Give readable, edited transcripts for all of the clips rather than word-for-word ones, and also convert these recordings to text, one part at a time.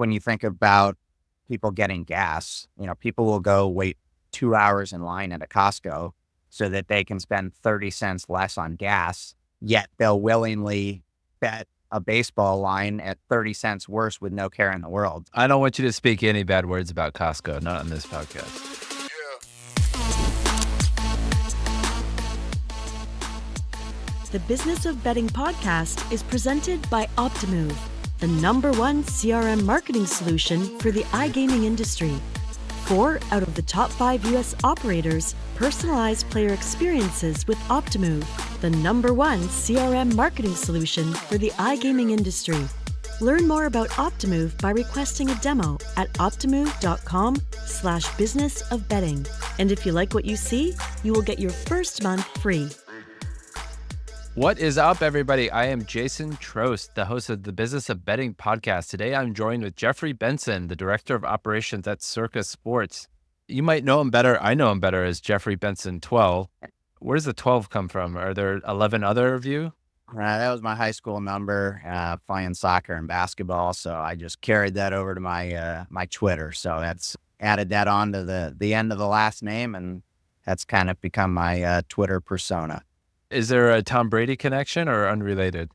when you think about people getting gas, people will go wait 2 hours in line at a Costco so that they can spend 30 cents less on gas, yet they'll willingly bet a baseball line at 30 cents worse with no care in the world. I don't want you to speak any bad words about Costco, not on this podcast. The Business of Betting podcast is presented by Optimove, the #1 CRM marketing solution for the iGaming industry. 4 out of the top 5 U.S. operators personalize player experiences with Optimove, the #1 CRM marketing solution for the iGaming industry. Learn more about Optimove by requesting a demo at optimove.com/businessofbetting. And if you like what you see, you will get your first month free. What is up, everybody? I am Jason Trost, the host of the Business of Betting podcast. Today, I'm joined with Jeff Benson, the Director of Operations at Circa Sports. You might know him better. I know him better as Jeffrey Benson 12. Where does the 12 come from? Are there 11 other of you? That was my high school number, playing soccer and basketball. So I just carried that over to my my Twitter. So that's added that on to the end of the last name, and that's kind of become my Twitter persona. Is there a Tom Brady connection or unrelated?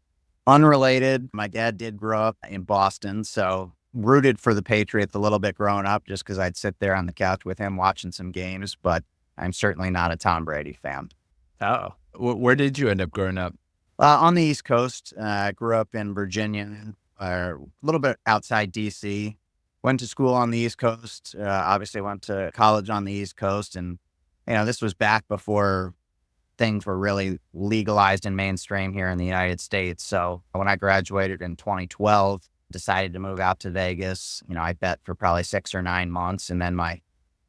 Unrelated. My dad did grow up in Boston, so rooted for the Patriots a little bit growing up just because I'd sit there on the couch with him watching some games, but I'm certainly not a Tom Brady fan. Oh, where did you end up growing up? On the East Coast. I grew up in Virginia, a little bit outside D.C. Went to school on the East Coast. Obviously went to college on the East Coast, and this was back before things were really legalized and mainstream here in the United States. So when I graduated in 2012, decided to move out to Vegas. I bet for probably 6 or 9 months. And then my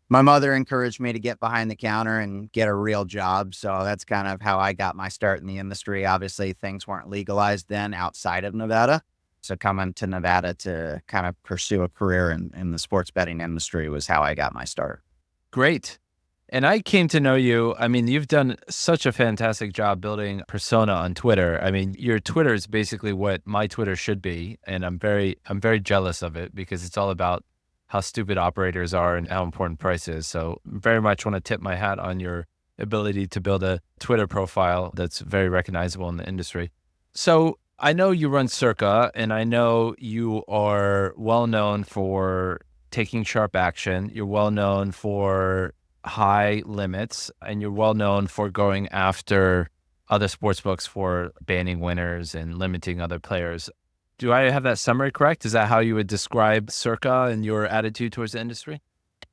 mother encouraged me to get behind the counter and get a real job. So that's kind of how I got my start in the industry. Obviously, things weren't legalized then outside of Nevada. So coming to Nevada to kind of pursue a career in the sports betting industry was how I got my start. Great. And I came to know you. I mean, you've done such a fantastic job building persona on Twitter. I mean, your Twitter is basically what my Twitter should be. And I'm very jealous of it because it's all about how stupid operators are and how important price is. So very much want to tip my hat on your ability to build a Twitter profile that's very recognizable in the industry. So I know you run Circa, and I know you are well known for taking sharp action. You're well known for high limits, and you're well known for going after other sportsbooks for banning winners and limiting other players. Do I have that summary correct? Is that how you would describe Circa and your attitude towards the industry?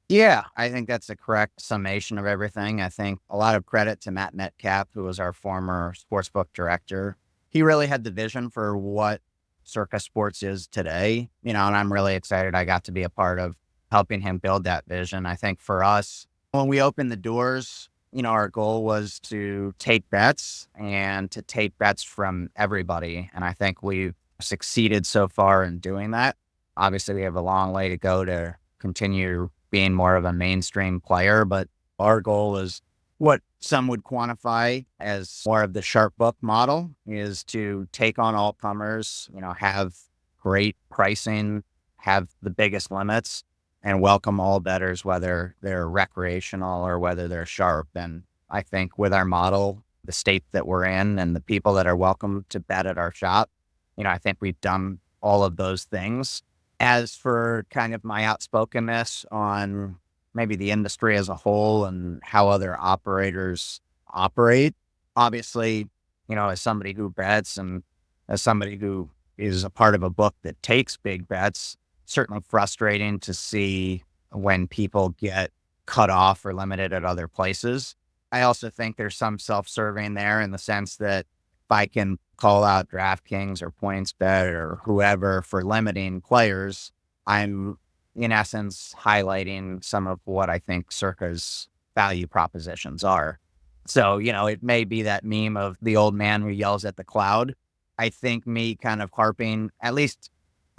Yeah, I think that's a correct summation of everything. I think a lot of credit to Matt Metcalf, who was our former sportsbook director. He really had the vision for what Circa Sports is today, and I'm really excited I got to be a part of helping him build that vision. I think for us, when we opened the doors, our goal was to take bets and to take bets from everybody. And I think we've succeeded so far in doing that. Obviously, we have a long way to go to continue being more of a mainstream player, but our goal is what some would quantify as more of the sharp book model, is to take on all comers, have great pricing, have the biggest limits, and welcome all bettors, whether they're recreational or whether they're sharp. And I think with our model, the state that we're in and the people that are welcome to bet at our shop, I think we've done all of those things. As for kind of my outspokenness on maybe the industry as a whole and how other operators operate, obviously, as somebody who bets and as somebody who is a part of a book that takes big bets, certainly frustrating to see when people get cut off or limited at other places. I also think there's some self-serving there in the sense that if I can call out DraftKings or PointsBet or whoever for limiting players, I'm in essence highlighting some of what I think Circa's value propositions are. So, it may be that meme of the old man who yells at the cloud. I think me kind of harping, at least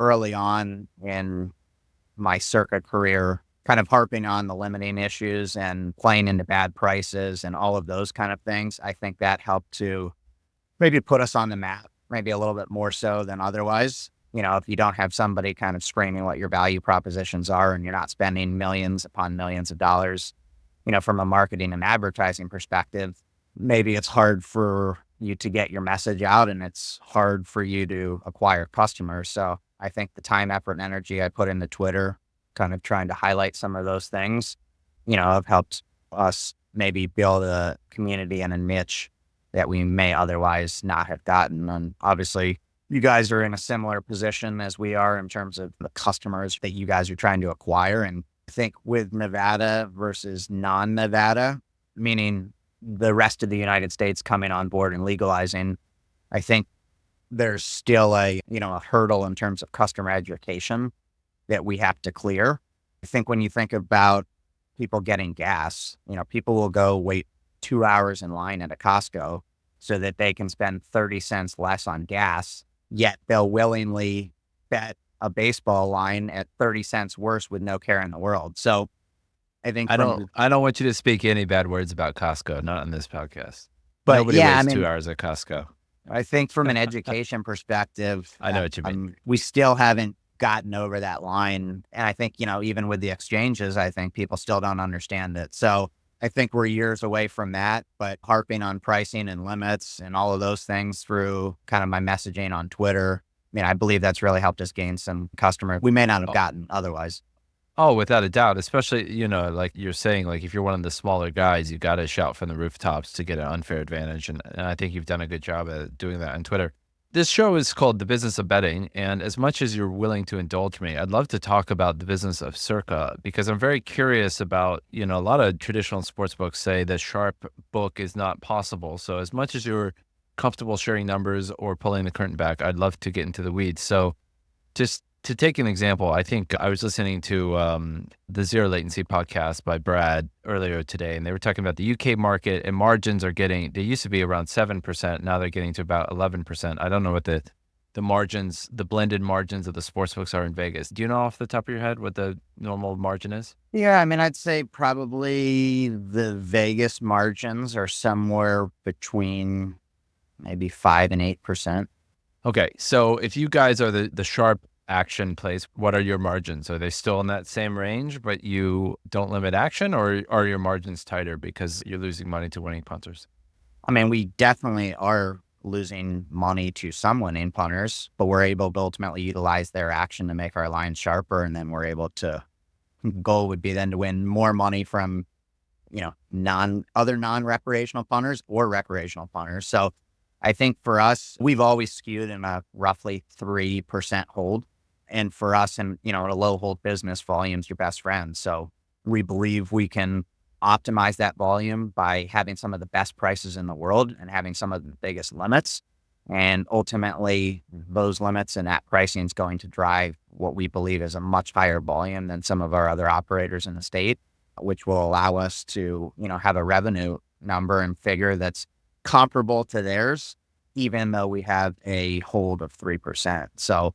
early on in my Circa career, kind of harping on the limiting issues and playing into bad prices and all of those kind of things. I think that helped to maybe put us on the map, maybe a little bit more so than otherwise. if you don't have somebody kind of screaming what your value propositions are and you're not spending millions upon millions of dollars, from a marketing and advertising perspective, maybe it's hard for you to get your message out and it's hard for you to acquire customers. So I think the time, effort, and energy I put into Twitter, kind of trying to highlight some of those things, have helped us maybe build a community and a niche that we may otherwise not have gotten. And obviously, you guys are in a similar position as we are in terms of the customers that you guys are trying to acquire. And I think with Nevada versus non-Nevada, meaning the rest of the United States coming on board and legalizing, I think there's still a hurdle in terms of customer education that we have to clear. I think when you think about people getting gas, people will go wait 2 hours in line at a Costco so that they can spend 30 cents less on gas, yet they'll willingly bet a baseball line at 30 cents worse with no care in the world. So I think I don't want you to speak any bad words about Costco, not on this podcast. But nobody yeah, waits 2 hours at Costco. I think from an education perspective, I know what you mean. We still haven't gotten over that line. And I think, even with the exchanges, I think people still don't understand it. So I think we're years away from that, but harping on pricing and limits and all of those things through kind of my messaging on Twitter, I believe that's really helped us gain some customers we may not have gotten otherwise. Oh, without a doubt, especially, like you're saying, like if you're one of the smaller guys, you got to shout from the rooftops to get an unfair advantage. And I think you've done a good job at doing that on Twitter. This show is called The Business of Betting. And as much as you're willing to indulge me, I'd love to talk about the business of Circa, because I'm very curious about, a lot of traditional sports books say the sharp book is not possible. So as much as you're comfortable sharing numbers or pulling the curtain back, I'd love to get into the weeds. So just to take an example, I think I was listening to the Zero Latency podcast by Brad earlier today, and they were talking about the UK market, and margins they used to be around 7%. Now they're getting to about 11%. I don't know what the margins, the blended margins of the sports books are in Vegas. Do you know off the top of your head what the normal margin is? Yeah, I'd say probably the Vegas margins are somewhere between maybe 5 and 8%. Okay, so if you guys are the sharp action plays, what are your margins? Are they still in that same range, but you don't limit action, or are your margins tighter because you're losing money to winning punters? We definitely are losing money to some winning punters, but we're able to ultimately utilize their action to make our lines sharper. And then we're able to, goal would be then to win more money from, other non-recreational punters or recreational punters. So I think for us, we've always skewed in a roughly 3% hold. And for us, in a low hold business, volume's your best friend. So we believe we can optimize that volume by having some of the best prices in the world and having some of the biggest limits. And ultimately, those limits and that pricing is going to drive what we believe is a much higher volume than some of our other operators in the state, which will allow us to, have a revenue number and figure that's comparable to theirs, even though we have a hold of 3%. So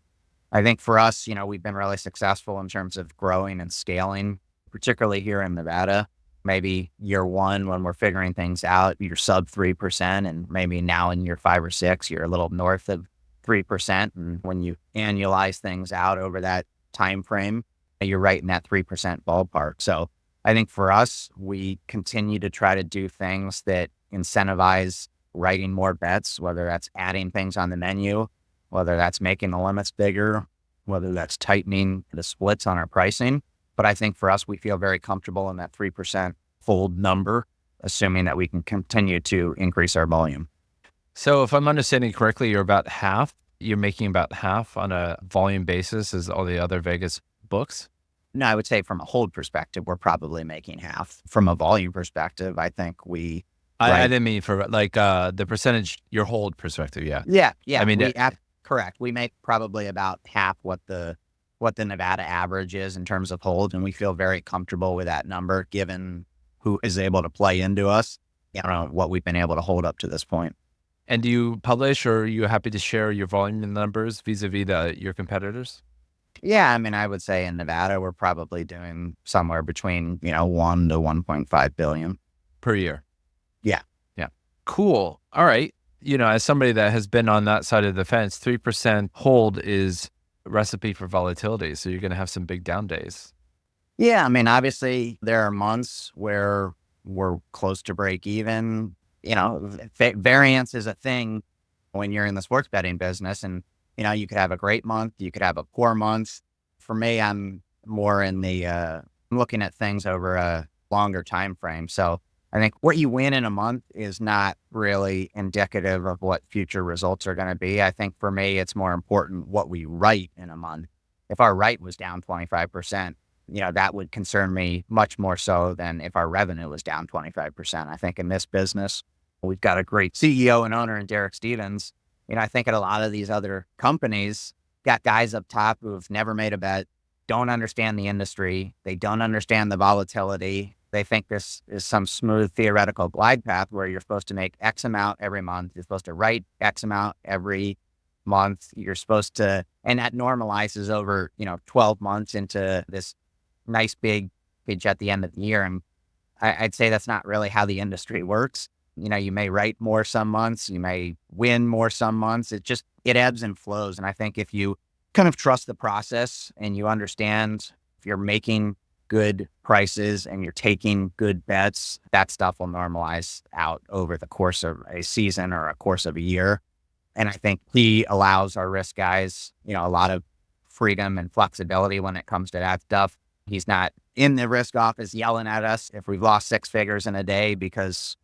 I think for us, we've been really successful in terms of growing and scaling, particularly here in Nevada. Maybe year one, when we're figuring things out, you're sub 3%. And maybe now in year 5 or 6, you're a little north of 3%. And when you annualize things out over that time frame, you're right in that 3% ballpark. So I think for us, we continue to try to do things that incentivize writing more bets, whether that's adding things on the menu, whether that's making the limits bigger, whether that's tightening the splits on our pricing. But I think for us, we feel very comfortable in that 3% hold number, assuming that we can continue to increase our volume. So if I'm understanding correctly, you're making about half on a volume basis as all the other Vegas books? No, I would say from a hold perspective, we're probably making half. From a volume perspective, I think I didn't mean for the percentage, your hold perspective. Yeah. Yeah. Correct. We make probably about half what the Nevada average is in terms of hold. And we feel very comfortable with that number, given who is able to play into us, what we've been able to hold up to this point. And do you publish, or are you happy to share your volume numbers vis-a-vis your competitors? Yeah. I would say in Nevada, we're probably doing somewhere between, 1 to 1.5 billion per year. Yeah. Yeah. Cool. All right. As somebody that has been on that side of the fence, 3% hold is recipe for volatility. So you're going to have some big down days. Yeah, I mean, obviously there are months where we're close to break even. Variance is a thing when you're in the sports betting business, and you could have a great month, you could have a poor month. For me, I'm more in the I'm looking at things over a longer time frame. So I think what you win in a month is not really indicative of what future results are going to be. I think for me, it's more important what we write in a month. If our write was down 25%, that would concern me much more so than if our revenue was down 25%. I think in this business, we've got a great CEO and owner in Derek Stevens. I think at a lot of these other companies, got guys up top who've never made a bet, don't understand the industry. They don't understand the volatility. They think this is some smooth theoretical glide path where you're supposed to make X amount every month. You're supposed to write X amount every month. You're supposed to, and that normalizes over, 12 months into this nice big pitch at the end of the year. And I'd say that's not really how the industry works. You may write more some months, you may win more some months. It ebbs and flows. And I think if you kind of trust the process and you understand if you're making good prices and you're taking good bets, that stuff will normalize out over the course of a season or a course of a year. And I think he allows our risk guys, a lot of freedom and flexibility when it comes to that stuff. He's not in the risk office yelling at us if we've lost six figures in a day because,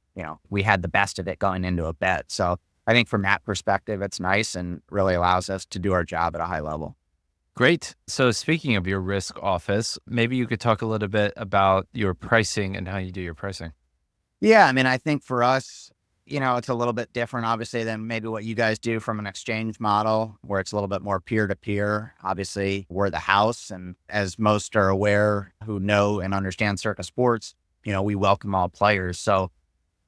we had the best of it going into a bet. So I think from that perspective, it's nice and really allows us to do our job at a high level. Great. So speaking of your risk office, maybe you could talk a little bit about your pricing and how you do your pricing. Yeah, I mean, I think for us, it's a little bit different, obviously, than maybe what you guys do from an exchange model where it's a little bit more peer-to-peer. Obviously, we're the house. And as most are aware who know and understand Circa Sports, we welcome all players. So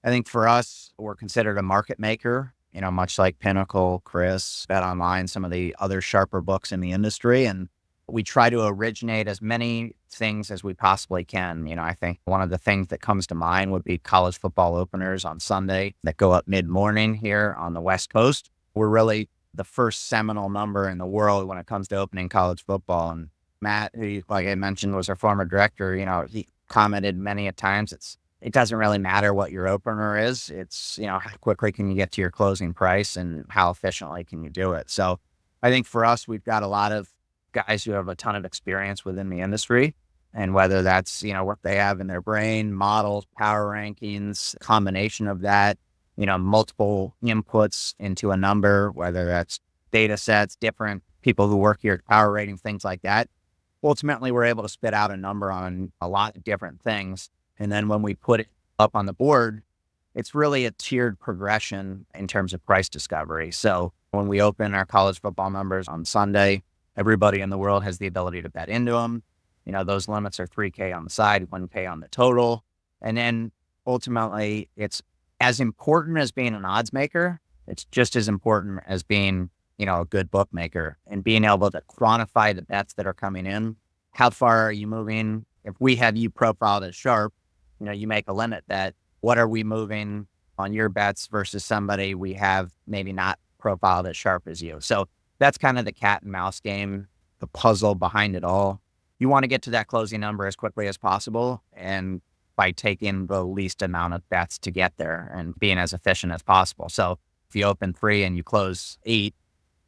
I think for us, we're considered a market maker, much like Pinnacle, Chris, Bet Online, some of the other sharper books in the industry. And we try to originate as many things as we possibly can. I think one of the things that comes to mind would be college football openers on Sunday that go up mid-morning here on the West Coast. We're really the first seminal number in the world when it comes to opening college football. And Matt, who, like I mentioned, was our former director, he commented many a times, it doesn't really matter what your opener is. It's, how quickly can you get to your closing price and how efficiently can you do it? So I think for us, we've got a lot of guys who have a ton of experience within the industry, and whether that's, what they have in their brain, models, power rankings, combination of that, multiple inputs into a number, whether that's data sets, different people who work here, power rating, things like that. Ultimately, we're able to spit out a number on a lot of different things. And then when we put it up on the board, it's really a tiered progression in terms of price discovery. So when we open our college football numbers on Sunday, everybody in the world has the ability to bet into them. Those limits are $3K on the side, $1K on the total. And then ultimately, it's as important as being an odds maker. It's just as important as being, a good bookmaker and being able to quantify the bets that are coming in. How far are you moving? If we have you profiled as sharp, you make a limit bet. What are we moving on your bets versus somebody we have maybe not profiled as sharp as you? So that's kind of the cat and mouse game, the puzzle behind it all. You want to get to that closing number as quickly as possible, and by taking the least amount of bets to get there and being as efficient as possible. So if you open 3 and you close 8,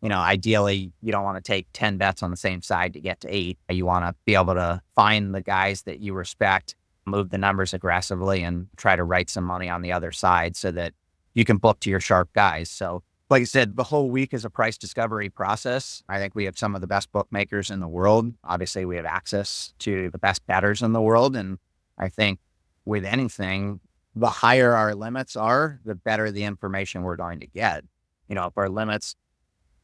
ideally you don't want to take 10 bets on the same side to get to 8. You want to be able to find the guys that you respect, move the numbers aggressively, and try to write some money on the other side so that you can book to your sharp guys. So like I said, the whole week is a price discovery process. I think we have some of the best bookmakers in the world. Obviously, we have access to the best bettors in the world. And I think with anything, the higher our limits are, the better the information we're going to get. If our limits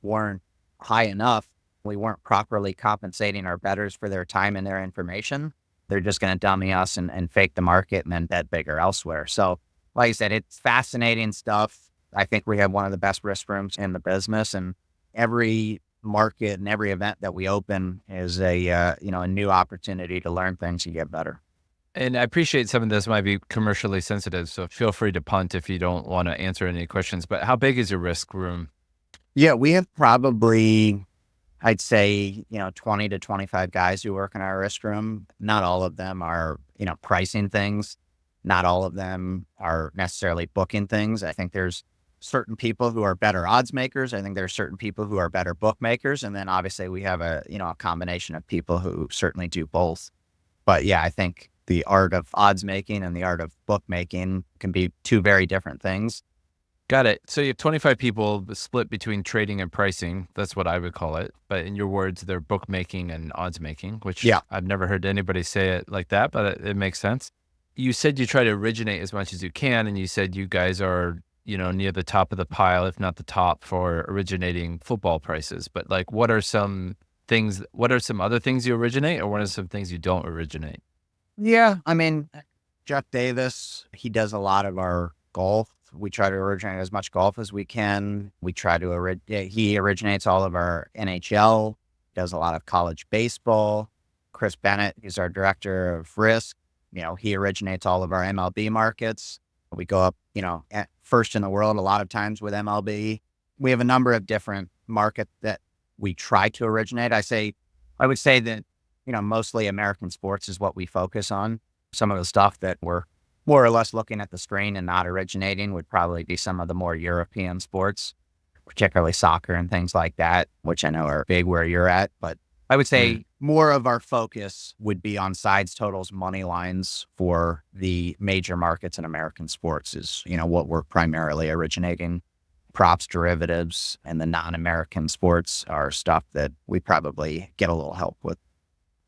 weren't high enough, we weren't properly compensating our bettors for their time and their information, they're just going to dummy us and fake the market and then bet bigger elsewhere. So like I said, it's fascinating stuff. I think we have one of the best risk rooms in the business, and every market and every event that we open is a new opportunity to learn things and get better. And I appreciate some of this might be commercially sensitive, so feel free to punt if you don't want to answer any questions. But how big is your risk room? Yeah, we have probably, I'd say, 20 to 25 guys who work in our risk room. Not all of them are, pricing things. Not all of them are necessarily booking things. I think there's certain people who are better odds makers. I think there's certain people who are better bookmakers. And then obviously we have a combination of people who certainly do both. But yeah, I think the art of odds making and the art of bookmaking can be two very different things. Got it. So you have 25 people split between trading and pricing. That's what I would call it. But in your words, they're bookmaking and odds making, which Yeah. I've never heard anybody say it like that, but it makes sense. You said you try to originate as much as you can, and you said you guys are, near the top of the pile, if not the top, for originating football prices. But like, what are some other things you originate, or what are some things you don't originate? Yeah. I mean, Jeff Davis, he does a lot of our golf. We try to originate as much golf as we can. We try to he originates all of our NHL, does a lot of college baseball. Chris Bennett, he's our director of risk. He originates all of our MLB markets. We go up, at first in the world a lot of times with MLB. We have a number of different markets that we try to originate. I would say that, mostly American sports is what we focus on. Some of the stuff that we're more or less looking at the screen and not originating would probably be some of the more European sports, particularly soccer and things like that, which I know are big where you're at. But I would say more of our focus would be on sides, totals, money lines for the major markets in American sports is, what we're primarily originating. Props, derivatives, and the non-American sports are stuff that we probably get a little help with.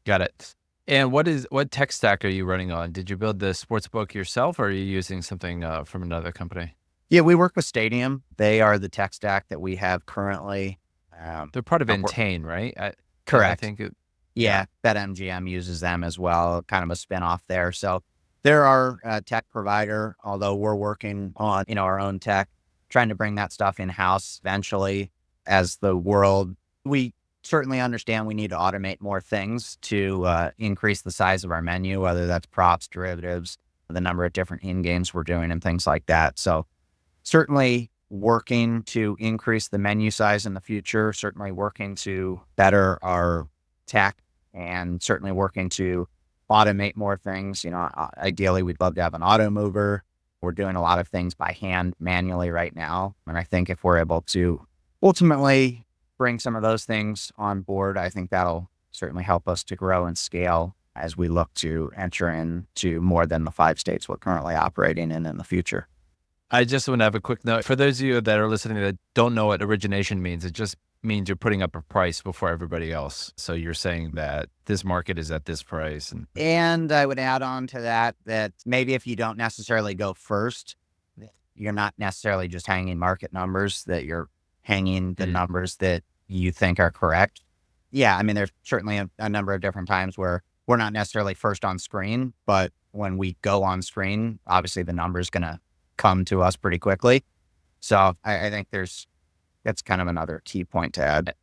Got it. And what tech stack are you running on? Did you build the sportsbook yourself, or are you using something from another company? Yeah, we work with Stadium. They are the tech stack that we have currently. They're part of Entain, right? Correct. I think BetMGM uses them as well, kind of a spinoff there. So they're our tech provider, although we're working on, our own tech, trying to bring that stuff in-house eventually as we certainly understand we need to automate more things to increase the size of our menu, whether that's props, derivatives, the number of different in-games we're doing and things like that. So certainly working to increase the menu size in the future, certainly working to better our tech, and certainly working to automate more things. Ideally, we'd love to have an auto mover. We're doing a lot of things by hand manually right now. And I think if we're able to ultimately bring some of those things on board, I think that'll certainly help us to grow and scale as we look to enter into more than the 5 states we're currently operating in the future. I just want to have a quick note. For those of you that are listening that don't know what origination means, it just means you're putting up a price before everybody else. So you're saying that this market is at this price. And I would add on to that maybe if you don't necessarily go first, you're not necessarily just hanging market numbers, that you're hanging the numbers that you think are correct. Yeah, I mean, there's certainly a number of different times where we're not necessarily first on screen, but when we go on screen, obviously the number's going to come to us pretty quickly. So I think that's kind of another key point to add.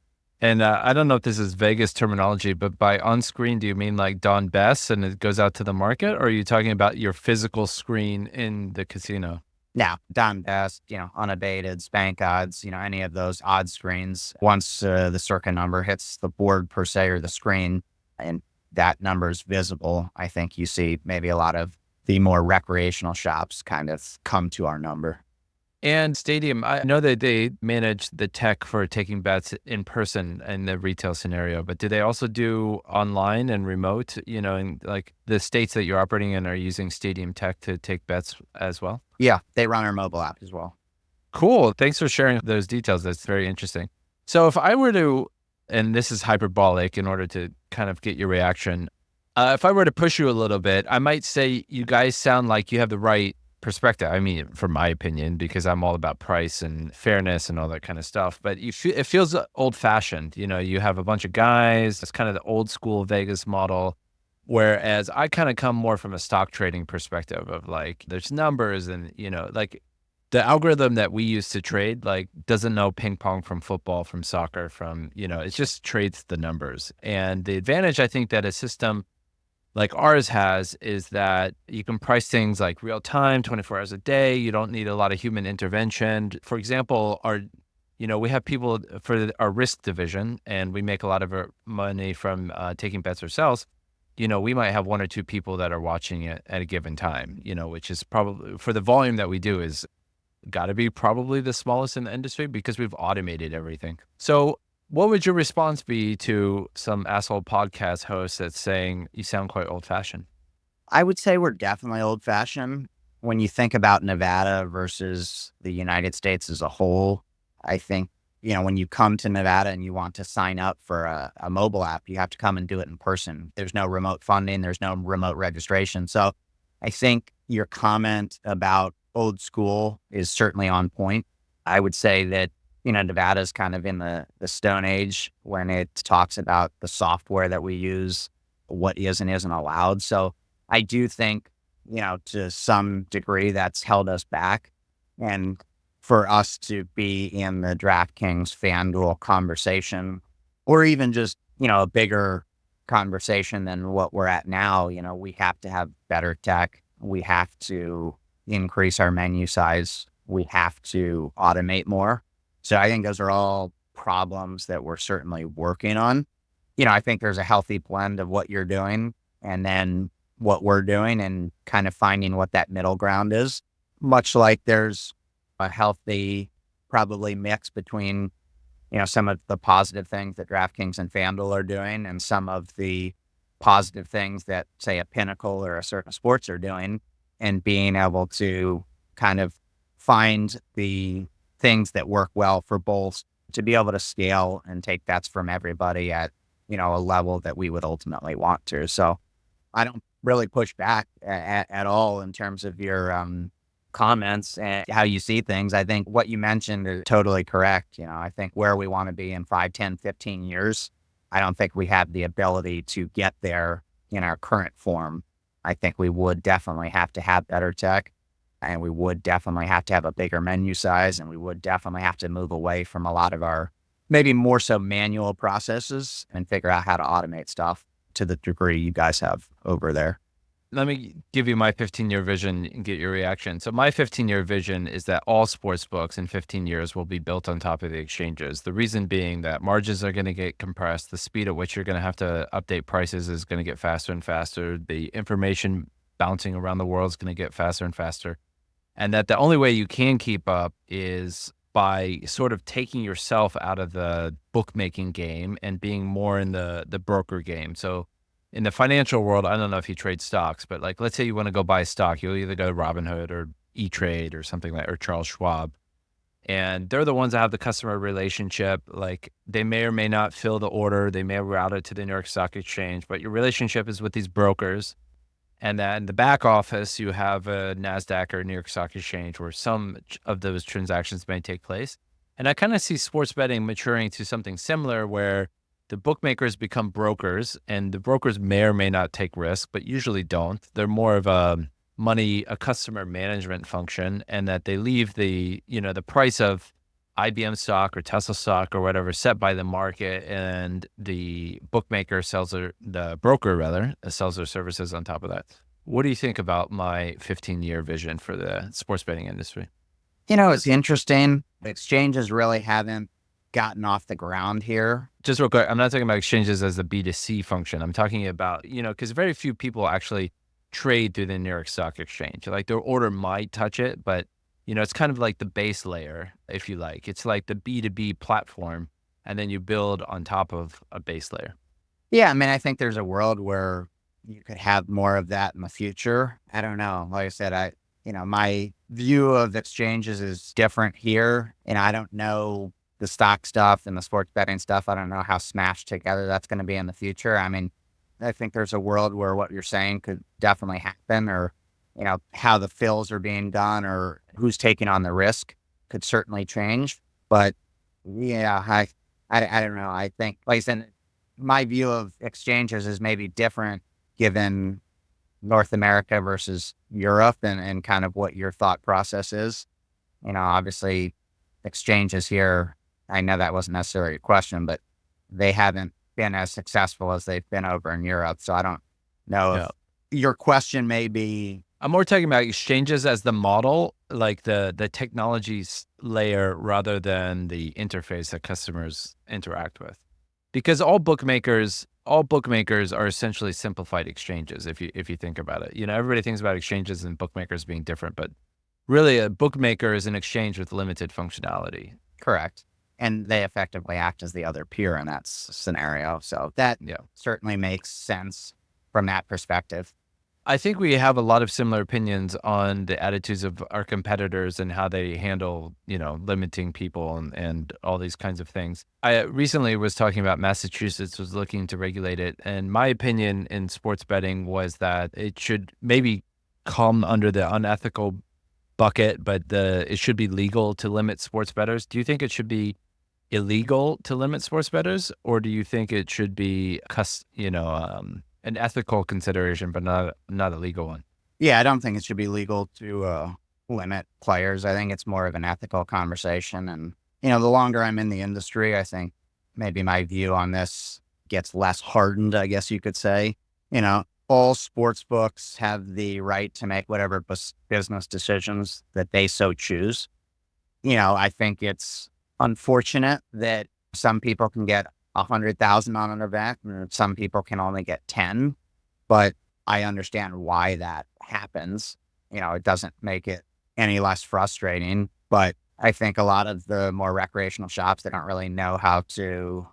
And I don't know if this is Vegas terminology, but by on screen, do you mean like Don Best and it goes out to the market, or are you talking about your physical screen in the casino? Now, Don Best, unabated, spank odds, any of those odd screens, once the Circa number hits the board per se or the screen and that number is visible, I think you see maybe a lot of the more recreational shops kind of come to our number. And Stadium, I know that they manage the tech for taking bets in person in the retail scenario, but do they also do online and remote, in like the states that you're operating in are using Stadium tech to take bets as well? Yeah, they run our mobile app as well. Cool. Thanks for sharing those details. That's very interesting. So if I were to, and this is hyperbolic in order to kind of get your reaction, if I were to push you a little bit, I might say you guys sound like you have the right perspective. I mean, from my opinion, because I'm all about price and fairness and all that kind of stuff, but it feels old fashioned. You have a bunch of guys. It's kind of the old school Vegas model. Whereas I kind of come more from a stock trading perspective of like, there's numbers and, like the algorithm that we use to trade, like doesn't know ping pong from football, from soccer, from, it just trades the numbers. And the advantage I think that a system like ours has is that you can price things like real time, 24 hours a day. You don't need a lot of human intervention. For example, We have people for our risk division, and we make a lot of our money from taking bets ourselves. We might have one or two people that are watching it at a given time, which is probably for the volume that we do is got to be probably the smallest in the industry because we've automated everything. So what would your response be to some asshole podcast host that's saying you sound quite old fashioned? I would say we're definitely old fashioned. When you think about Nevada versus the United States as a whole, I think, when you come to Nevada and you want to sign up for a mobile app, you have to come and do it in person. There's no remote funding. There's no remote registration. So I think your comment about old school is certainly on point. I would say that, Nevada's kind of in the Stone Age when it talks about the software that we use, what is and isn't allowed. So I do think, to some degree that's held us back. And for us to be in the DraftKings FanDuel conversation, or even just, a bigger conversation than what we're at now, we have to have better tech. We have to increase our menu size. We have to automate more. So I think those are all problems that we're certainly working on. I think there's a healthy blend of what you're doing and then what we're doing and kind of finding what that middle ground is, much like there's a healthy probably mix between, some of the positive things that DraftKings and FanDuel are doing and some of the positive things that, say, a Pinnacle or a Circa Sports are doing, and being able to kind of find the things that work well for both to be able to scale and take bets from everybody at, a level that we would ultimately want to. So I don't really push back at all in terms of your comments and how you see things. I think what you mentioned is totally correct. I think where we want to be in 5, 10, 15 years, I don't think we have the ability to get there in our current form. I think we would definitely have to have better tech, and we would definitely have to have a bigger menu size, and we would definitely have to move away from a lot of our maybe more so manual processes and figure out how to automate stuff to the degree you guys have over there. Let me give you my 15-year vision and get your reaction. So my 15-year vision is that all sports books in 15 years will be built on top of the exchanges. The reason being that margins are going to get compressed. The speed at which you're going to have to update prices is going to get faster and faster. The information bouncing around the world is going to get faster and faster. And that the only way you can keep up is by sort of taking yourself out of the bookmaking game and being more in the broker game. So in the financial world, I don't know if you trade stocks, but like, let's say you want to go buy a stock, you'll either go to Robinhood or E228 or something like, or Charles Schwab. And they're the ones that have the customer relationship. Like they may or may not fill the order. They may route it to the New York Stock Exchange, but your relationship is with these brokers. And then in the back office, you have a NASDAQ or New York Stock Exchange where some of those transactions may take place. And I kind of see sports betting maturing to something similar where the bookmakers become brokers, and the brokers may or may not take risk, but usually don't. They're more of a customer management function, and that they leave the price of IBM stock or Tesla stock or whatever set by the market, and the bookmaker the broker sells their services on top of that. What do you think about my 15-year vision for the sports betting industry? It's interesting. Exchanges really haven't gotten off the ground here. Just real quick, I'm not talking about exchanges as the B2C function. I'm talking about, because very few people actually trade through the New York Stock Exchange. Like their order might touch it, but it's kind of like the base layer, if you like. It's like the B2B platform, and then you build on top of a base layer. Yeah, I mean, I think there's a world where you could have more of that in the future. I don't know. Like I said, my view of exchanges is different here, and I don't know the stock stuff and the sports betting stuff. I don't know how smashed together that's going to be in the future. I mean, I think there's a world where what you're saying could definitely happen, or, how the fills are being done or who's taking on the risk could certainly change. But yeah, I don't know. I think, like I said, my view of exchanges is maybe different given North America versus Europe and kind of what your thought process is. Obviously exchanges here, I know that wasn't necessarily a question, but they haven't been as successful as they've been over in Europe. So I don't know if your question may be. I'm more talking about exchanges as the model. like the technology's layer rather than the interface that customers interact with. Because all bookmakers are essentially simplified exchanges if you think about it. Everybody thinks about exchanges and bookmakers being different, but really a bookmaker is an exchange with limited functionality. Correct. And they effectively act as the other peer in that scenario. So that certainly makes sense from that perspective. I think we have a lot of similar opinions on the attitudes of our competitors and how they handle, limiting people and all these kinds of things. I recently was talking about Massachusetts was looking to regulate it. And my opinion in sports betting was that it should maybe come under the unethical bucket, but it should be legal to limit sports bettors. Do you think it should be illegal to limit sports bettors, or do you think it should be, an ethical consideration, but not a legal one? Yeah, I don't think it should be legal to limit players. I think it's more of an ethical conversation. And, the longer I'm in the industry, I think maybe my view on this gets less hardened, I guess you could say. All sports books have the right to make whatever business decisions that they so choose. I think it's unfortunate that some people can get 100,000 on an event, and some people can only get 10. But I understand why that happens. It doesn't make it any less frustrating. But I think a lot of the more recreational shops, they don't really know how to,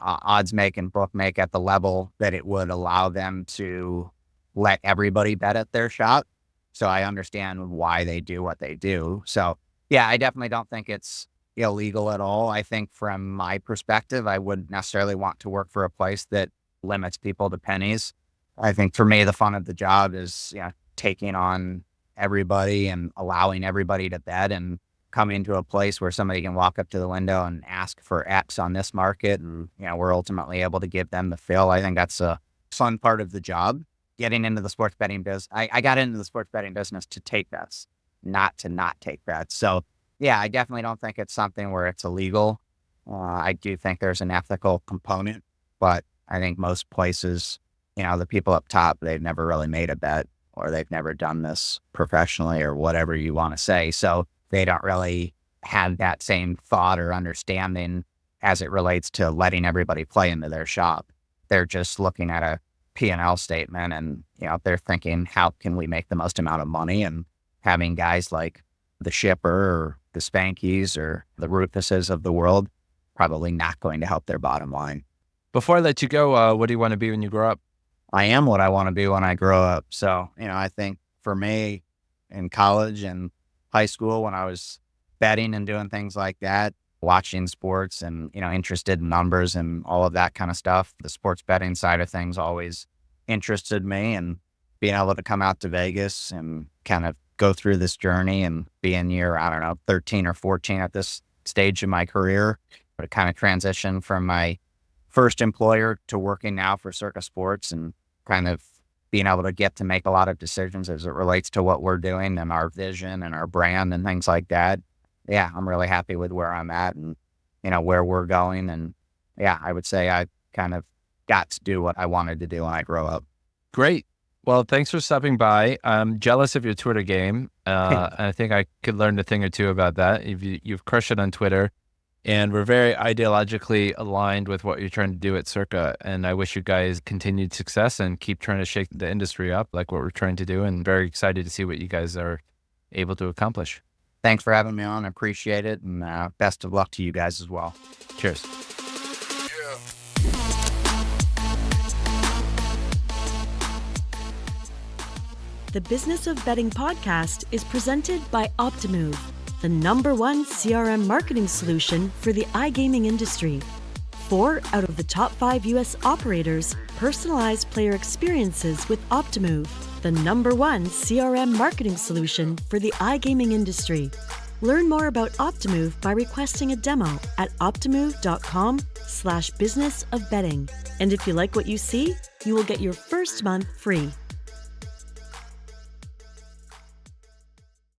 odds make and book make at the level that it would allow them to let everybody bet at their shop. So I understand why they do what they do. So yeah, I definitely don't think it's illegal at all. I think from my perspective, I wouldn't necessarily want to work for a place that limits people to pennies. I think for me, the fun of the job is taking on everybody and allowing everybody to bet and coming to a place where somebody can walk up to the window and ask for X on this market. And, we're ultimately able to give them the fill. I think that's a fun part of the job. Getting into the sports betting business, I got into the sports betting business to take bets, not to not take bets. So yeah, I definitely don't think it's something where it's illegal. I do think there's an ethical component, but I think most places, the people up top, they've never really made a bet or they've never done this professionally or whatever you want to say. So they don't really have that same thought or understanding as it relates to letting everybody play into their shop. They're just looking at a P&L statement and, they're thinking, how can we make the most amount of money? And having guys like the Shipper or the Spankies or the Rufuses of the world, probably not going to help their bottom line. Before I let you go, what do you want to be when you grow up? I am what I want to be when I grow up. So, I think for me in college and high school, when I was betting and doing things like that, watching sports and, interested in numbers and all of that kind of stuff, the sports betting side of things always interested me, and being able to come out to Vegas and kind of go through this journey and be in year, 13 or 14 at this stage of my career, to kind of transition from my first employer to working now for Circa Sports and kind of being able to get to make a lot of decisions as it relates to what we're doing and our vision and our brand and things like that. Yeah, I'm really happy with where I'm at and, where we're going. And yeah, I would say I kind of got to do what I wanted to do when I grow up. Great. Well, thanks for stopping by. I'm jealous of your Twitter game. I think I could learn a thing or two about that. You've crushed it on Twitter, and we're very ideologically aligned with what you're trying to do at Circa. And I wish you guys continued success and keep trying to shake the industry up like what we're trying to do. And very excited to see what you guys are able to accomplish. Thanks for having me on. I appreciate it. And best of luck to you guys as well. Cheers. The Business of Betting podcast is presented by Optimove, the #1 CRM marketing solution for the iGaming industry. 4 out of the top 5 U.S. operators personalize player experiences with Optimove, the #1 CRM marketing solution for the iGaming industry. Learn more about Optimove by requesting a demo at optimove.com/businessofbetting. And if you like what you see, you will get your first month free.